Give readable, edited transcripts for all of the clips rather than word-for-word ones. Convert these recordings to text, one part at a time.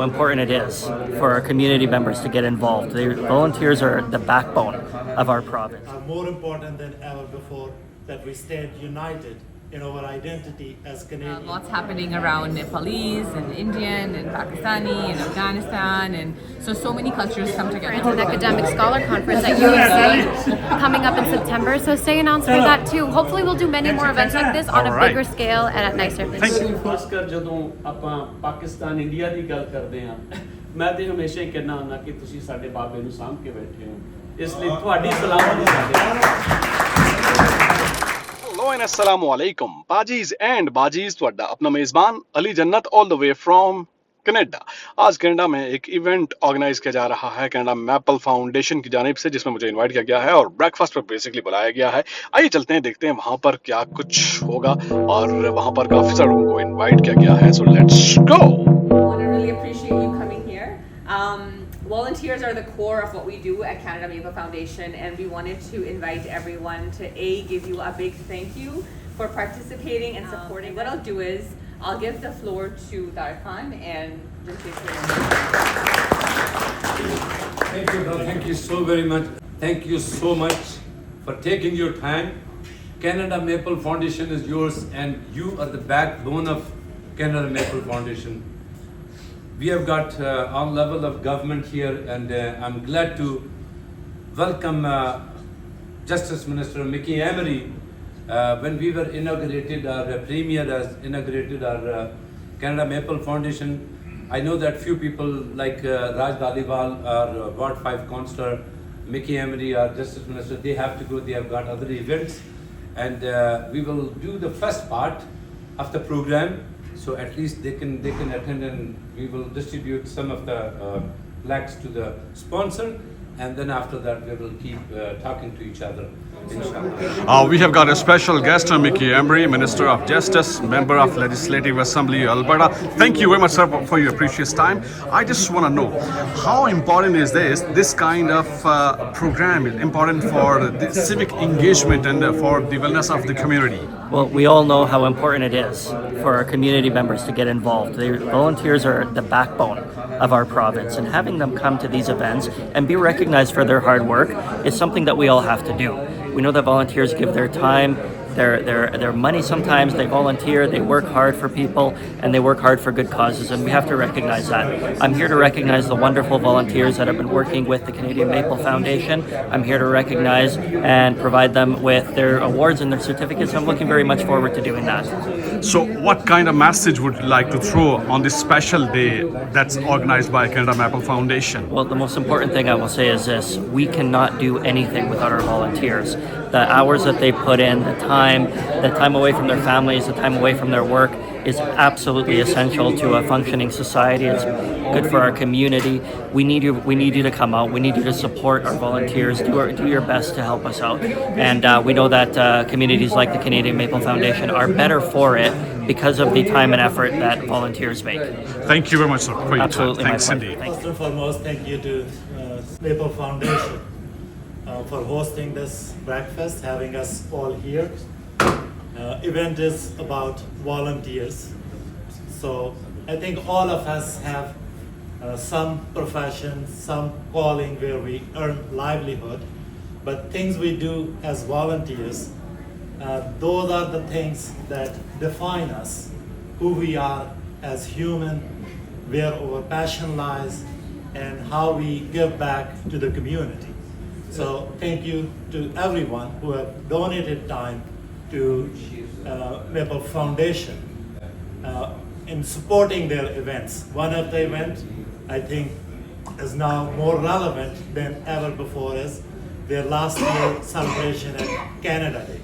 important it is for our community members to get involved. The volunteers are the backbone of our province. Are more important than ever before that we stand united in our identity as Canadians. Lots happening around Nepalese and Indian and Pakistani and Afghanistan, and so many cultures come together. It's an academic scholar conference at UBC coming up in September, so stay announced for that too. Hopefully we'll do many more events like this on a bigger scale and at nicer venues. ਖਾਸਕਰ ਜਦੋਂ ਆਪਾਂ Pakistan India ਦੀ ਗੱਲ ਕਰਦੇ ਹਾਂ ਮੈਂ ਤੇ ਹਮੇਸ਼ਾ ਹੀ ਕਹਿਣਾ ਹੁੰਦਾ ਕਿ ਤੁਸੀਂ ਸਾਡੇ ਬਾਬੇ ਨੂੰ ਸਾਂਭ ਕੇ ਬੈਠੇ ਹੋ ਇਸ ਲਈ ਤੁਹਾਡੀ ਸਲਾਮਤੀ ਸਾਡੇ Hello and assalamu alaikum बाजीज एंड बाजीज ਤੁਹਾਡਾ अपना मेज़बान Ali Jannat all the way from Canada. आज कनाडा में एक इवेंट ऑर्गेनाइज किया जा रहा है कनाडा मैपल फाउंडेशन की जानिब से, जिसमें मुझे इनवाइट किया गया है और ब्रेकफास्ट पर बेसिकली बुलाया गया है। आइए चलते हैं, देखते हैं वहां पर क्या कुछ होगा और वहां पर काफी सारे लोगों को इनवाइट किया गया है। So let's go. I want to really appreciate you coming here. Volunteers are the core of what we do at Canada Maple Foundation, and we wanted to invite everyone to give you a big thank you for participating and supporting. What I'll do is I'll give the floor to Darkhan and just give Thank you, bro. Thank you so very much. Thank you so much for taking your time. Canada Maple Foundation is yours, and you are the backbone of Canada Maple Foundation. We have got all level of government here, and I'm glad to welcome Justice Minister Mickey Emery. When we were inaugurated, our Premier has inaugurated our Canada Maple Foundation. I know that few people like Raj Daliwal, our Ward 5 Councillor, Mickey Emery, our Justice Minister, they have to go, they have got other events. And we will do the first part of the program, so at least they can attend, and we will distribute some of the plaques to the sponsor, and then after that we will keep talking to each other. We have got a special guest, Mickey Emery, Minister of Justice, Member of Legislative Assembly, Alberta. Thank you very much, sir, for your precious time. I just want to know, how important is this kind of program is important for the civic engagement and for the wellness of the community? Well, we all know how important it is for our community members to get involved. The volunteers are the backbone of our province, and having them come to these events and be recognized for their hard work is something that we all have to do. We know that volunteers give their time, their money sometimes, they volunteer, they work hard for people, and they work hard for good causes, and we have to recognize that. I'm here to recognize the wonderful volunteers that have been working with the Canadian Maple Foundation. I'm here to recognize and provide them with their awards and their certificates. I'm looking very much forward to doing that. So what kind of message would you like to throw on this special day that's organized by Canada Maple Foundation? Well, the most important thing I will say is this: we cannot do anything without our volunteers. The hours that they put in, the time away from their families, the time away from their work is absolutely essential to a functioning society. It's good for our community. We need you to come out. We need you to support our volunteers. Do your best to help us out. And we know that communities like the Canadian Maple Foundation are better for it because of the time and effort that volunteers make. Thank you very much, sir, for your Absolutely, time. Thanks, my indeed. pleasure. First and foremost, thank you to Maple Foundation for hosting this breakfast, having us all here. Event is about volunteers. So I think all of us have some profession, some calling where we earn livelihood, but things we do as volunteers, those are the things that define us, who we are as human, where our passion lies, and how we give back to the community. So thank you to everyone who have donated time to Maple Foundation in supporting their events. One of the events I think is now more relevant than ever before is their last year celebration at Canada Day.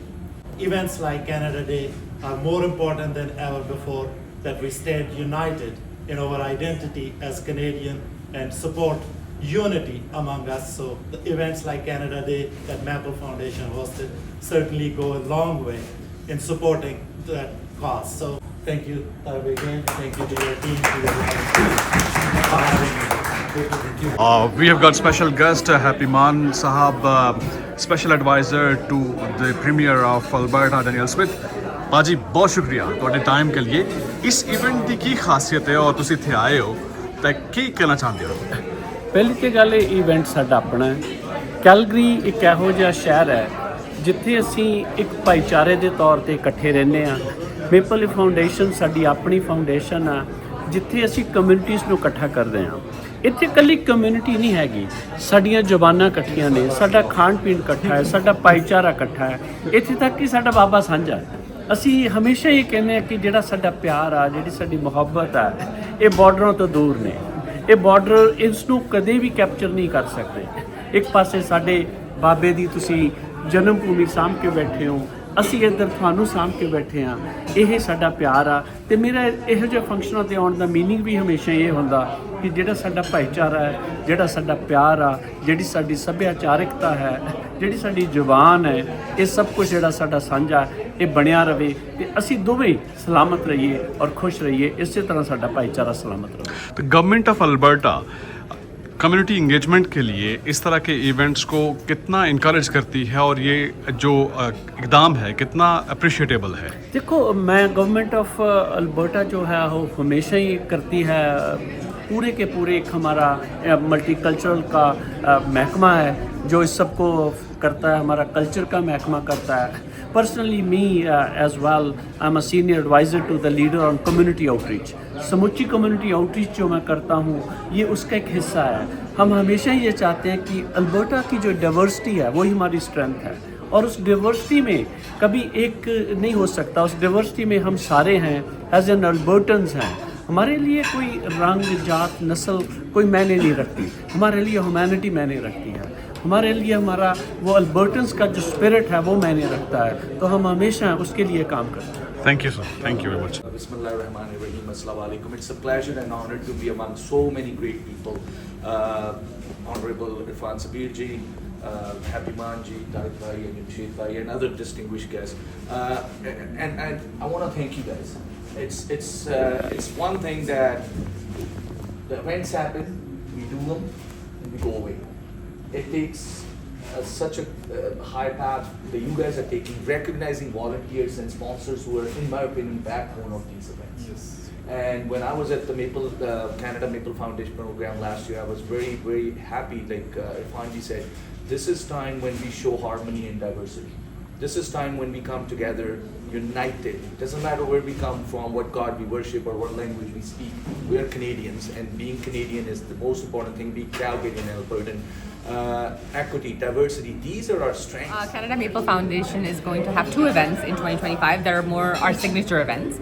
Events like Canada Day are more important than ever before that we stand united in our identity as Canadian and support unity among us. So the events like Canada Day that Maple Foundation hosted certainly go a long way in supporting that cause. So thank you again. Thank you to your team for having me. We have got special guest Happy Man Sahab, special advisor to the Premier of Alberta, Daniel Smith. ਬਾਜੀ ਬਹੁਤ ਸ਼ੁਕਰੀਆ ਤੁਹਾਡੇ time ਕੇ ਲਈ। ਇਸ event ਦੀ ਕੀ ਖਾਸੀਅਤ ਹੈ ਔਰ ਤੁਸੀਂ ਇੱਥੇ ਆਏ ਹੋ ਤੇ ਕੀ ਕਹਿਣਾ ਚਾਹੁੰਦੇ ਹੋ? ਪਹਿਲੀ ਤੇ ਗੱਲ ਇਹ ਇਵੈਂਟ ਸਾਡਾ ਆਪਣਾ ਹੈ। ਕੈਲਗਰੀ ਇੱਕ ਇਹੋ ਜਿਹਾ ਸ਼ਹਿਰ ਹੈ ਜਿੱਥੇ ਅਸੀਂ ਇੱਕ ਭਾਈਚਾਰੇ ਦੇ ਤੌਰ ਤੇ ਇਕੱਠੇ ਰਹਿੰਦੇ ਹਾਂ। ਮੇਪਲ ਲੀਫ ਫਾਊਂਡੇਸ਼ਨ ਸਾਡੀ ਆਪਣੀ ਫਾਊਂਡੇਸ਼ਨ ਆ ਜਿੱਥੇ ਅਸੀਂ ਕਮਿਊਨਿਟੀਜ਼ ਨੂੰ ਇਕੱਠਾ ਕਰਦੇ ਹਾਂ। ਇੱਥੇ ਇਕੱਲੀ ਕਮਿਊਨਿਟੀ ਨਹੀਂ ਹੈਗੀ, ਸਾਡੀਆਂ ਜ਼ੁਬਾਨਾਂ ਇਕੱਠੀਆਂ ਨੇ, ਸਾਡਾ ਖਾਣ ਪੀਣ ਇਕੱਠਾ ਹੈ, ਸਾਡਾ ਭਾਈਚਾਰਾ ਇਕੱਠਾ ਹੈ, ਇੱਥੇ ਤੱਕ ਕਿ ਸਾਡਾ ਬਾਬਾ ਸਾਂਝਾ ਹੈ। ਅਸੀਂ ਹਮੇਸ਼ਾ ਇਹ ਕਹਿੰਦੇ ਹਾਂ ਕਿ ਜਿਹੜਾ ਸਾਡਾ ਪਿਆਰ ਆ, ਜਿਹੜੀ ਸਾਡੀ ਮੁਹੱਬਤ ਆ, ਇਹ ਬਾਰਡਰਾਂ ਤੋਂ ਦੂਰ ਨੇ। ਇਹ ਬਾਰਡਰ ਇਸ ਨੂੰ ਕਦੇ ਵੀ ਕੈਪਚਰ ਨਹੀਂ ਕਰ ਸਕਦੇ। ਇੱਕ ਪਾਸੇ ਸਾਡੇ ਬਾਬੇ ਦੀ ਤੁਸੀਂ ਜਨਮ ਭੂਮੀ ਸਾਂਭ ਕੇ ਬੈਠੇ ਹੋ, ਅਸੀਂ ਇੱਧਰ ਤੁਹਾਨੂੰ ਸਾਂਭ ਕੇ ਬੈਠੇ ਹਾਂ। ਇਹ ਸਾਡਾ ਪਿਆਰ ਆ। ਤੇ ਮੇਰਾ ਇਹੋ ਜਿਹੇ ਫੰਕਸ਼ਨਾਂ ਤੇ ਆਉਣ ਦਾ ਮੀਨਿੰਗ ਵੀ ਹਮੇਸ਼ਾ ਇਹ ਹੁੰਦਾ ਕਿ ਜਿਹੜਾ ਸਾਡਾ ਭਾਈਚਾਰਾ ਹੈ, ਜਿਹੜਾ ਸਾਡਾ ਪਿਆਰ ਆ, ਜਿਹੜੀ ਸਾਡੀ ਸੱਭਿਆਚਾਰਕਤਾ ਹੈ, ਜਿਹੜੀ ਸਾਡੀ ਜ਼ੁਬਾਨ ਹੈ, ਇਹ ਸਭ ਕੁਝ ਜਿਹੜਾ ਸਾਡਾ ਸਾਂਝਾ ਇਹ ਬਣਿਆ ਰਵੇ ਤੇ ਅਸੀਂ ਦੋਵੇਂ ਸਲਾਮਤ ਰਹੀਏ ਔਰ ਖੁਸ਼ ਰਹੀਏ। ਇਸੇ ਤਰ੍ਹਾਂ ਸਾਡਾ भाईचारा सलामत रहे। तो government of Alberta community engagement के लिए इस तरह के इवेंट्स को कितना इनकरेज करती है और ये जो इकदाम है कितना अप्रिशिएटेबल है? देखो, मैं गवर्नमेंट ऑफ अल्बर्टा जो है वो हमेशा ही करती है। पूरे के पूरे एक हमारा मल्टीकल्चरल का महकमा है जो इस सब को करता है, हमारा कल्चर का महकमा करता है। Personally me as well I am a senior advisor to the leader on community outreach. समूची कम्युनिटी आउटरीच जो मैं करता हूँ ये उसका एक हिस्सा है। हम हमेशा ये चाहते हैं कि अल्बर्टा की जो डाइवर्सिटी है वही हमारी स्ट्रेंथ है और उस डाइवर्सिटी में कभी एक नहीं हो सकता। उस डाइवर्सिटी में हम सारे हैं, एज एन अल्बर्टन्स हैं। हमारे लिए कोई रंग, जात, नस्ल कोई मायने नहीं रखती। हमारे लिए ह्यूमैनिटी मायने रखती है। हमारे लिए हमारा वो अल्बर्टन्स का जो स्पिरिट है वो मायने रखता है। तो हम हमेशा उसके लिए काम करते हैं। Thank you sir, thank you very much. Bismillahirrahmanirrahim. Assalamu alaikum. It's a pleasure and honor to be among so many great people. Honorable Irfan Sabir ji, Happy Man ji, Tariq Bhai and Jamshed Bhai and other distinguished guests. And I want to thank you guys. It's one thing that the events happen, we do them, and we go away. It takes such a high path that you guys are taking, recognizing volunteers and sponsors who are, in my opinion, backbone of these events. Yes. And when I was at the Canada Maple Foundation program last year, I was very, very happy. Like Irfan ji said, this is time when we show harmony and diversity. This is time when we come together, united. Doesn't matter where we come from, what God we worship, or what language we speak. We are Canadians, and being Canadian is the most important thing. Being Calgarian and Albertan. Equity, diversity, these are our strengths. Canada Maple Foundation is going to have two events in 2025 that are more our signature events.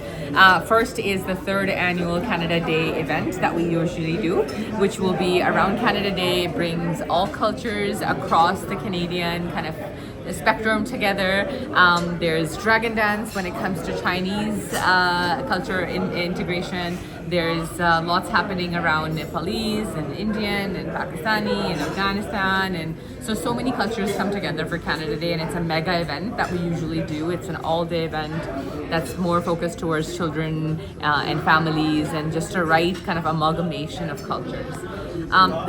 First is the 3rd annual Canada Day event that we usually do, which will be around Canada Day. It brings all cultures across the Canadian kind of spectrum together. There's dragon dance when it comes to Chinese culture integration. There's lots happening around Nepalese and Indian and Pakistani and Afghanistan, and so many cultures come together for Canada Day, and it's a mega event that we usually do. It's an all-day event that's more focused towards children and families and just a right kind of amalgamation of cultures.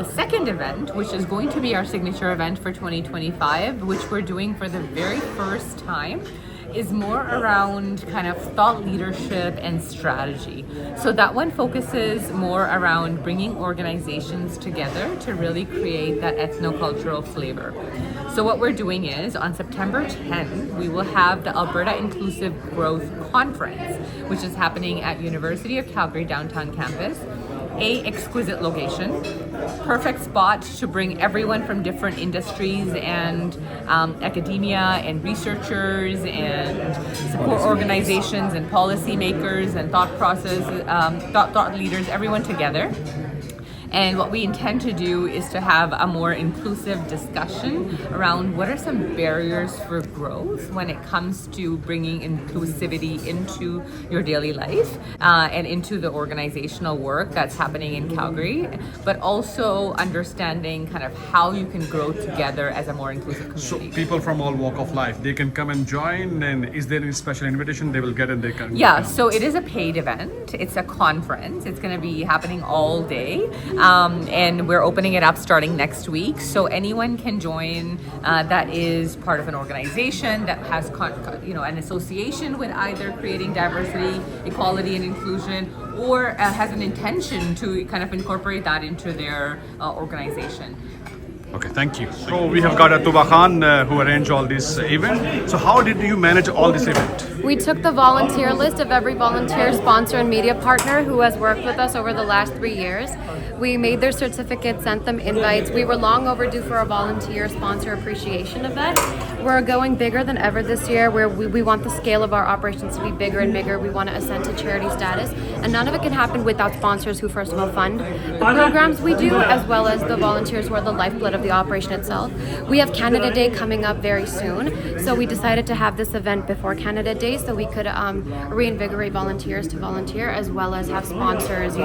The second event, which is going to be our signature event for 2025, which we're doing for the very first time, is more around kind of thought leadership and strategy. So that one focuses more around bringing organizations together to really create that ethnocultural flavor. So what we're doing is on September 10, we will have the Alberta Inclusive Growth Conference, which is happening at University of Calgary downtown campus. A exquisite location, perfect spot to bring everyone from different industries and academia and researchers and support organizations and policymakers and thought leaders, everyone together. And what we intend to do is to have a more inclusive discussion around what are some barriers for growth when it comes to bringing inclusivity into your daily life and into the organizational work that's happening in Calgary, but also understanding kind of how you can grow together as a more inclusive community. So people from all walk of life, they can come and join, and is there any special invitation they will get and they can? Yeah, so it is a paid event. It's a conference. It's going to be happening all day. and we're opening it up starting next week. So anyone can join that is part of an organization that has an association with either creating diversity, equality, and inclusion, or has an intention to kind of incorporate that into their organization. Okay, thank you. So we have got Atuba Khan who arranged all this event. So how did you manage all this event? We took the volunteer list of every volunteer, sponsor, and media partner who has worked with us over the last 3 years. We made their certificates, sent them invites. We were long overdue for a volunteer sponsor appreciation event. We're going bigger than ever this year, where we want the scale of our operations to be bigger and bigger. We want to ascend to charity status, and none of it can happen without sponsors who first of all fund the programs we do, as well as the volunteers who are the lifeblood of the operation itself. We have Canada Day coming up very soon, so we decided to have this event before Canada Day so we could reinvigorate volunteers to volunteer, as well as have sponsors,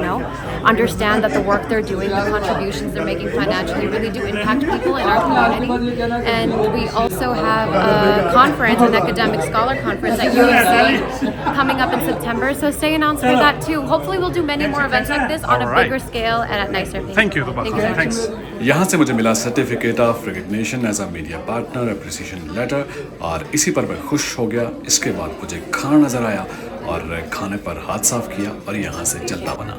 understand that the work they're doing, the contributions they're making financially really do impact people in our community. And we also have a conference, an academic scholar conference at UFC coming up in September, so stay announced for that too. Hopefully we'll do many more events like this on a bigger scale and at nicer pace. Thank you, thanks. यहाँ से मुझे मिला certificate of recognition as a media partner, appreciation letter, और इसी पर मैं खुश हो गया। इसके बाद मुझे खाना नज़र आया और खाने पर हाथ साफ किया और यहाँ से चलता बना।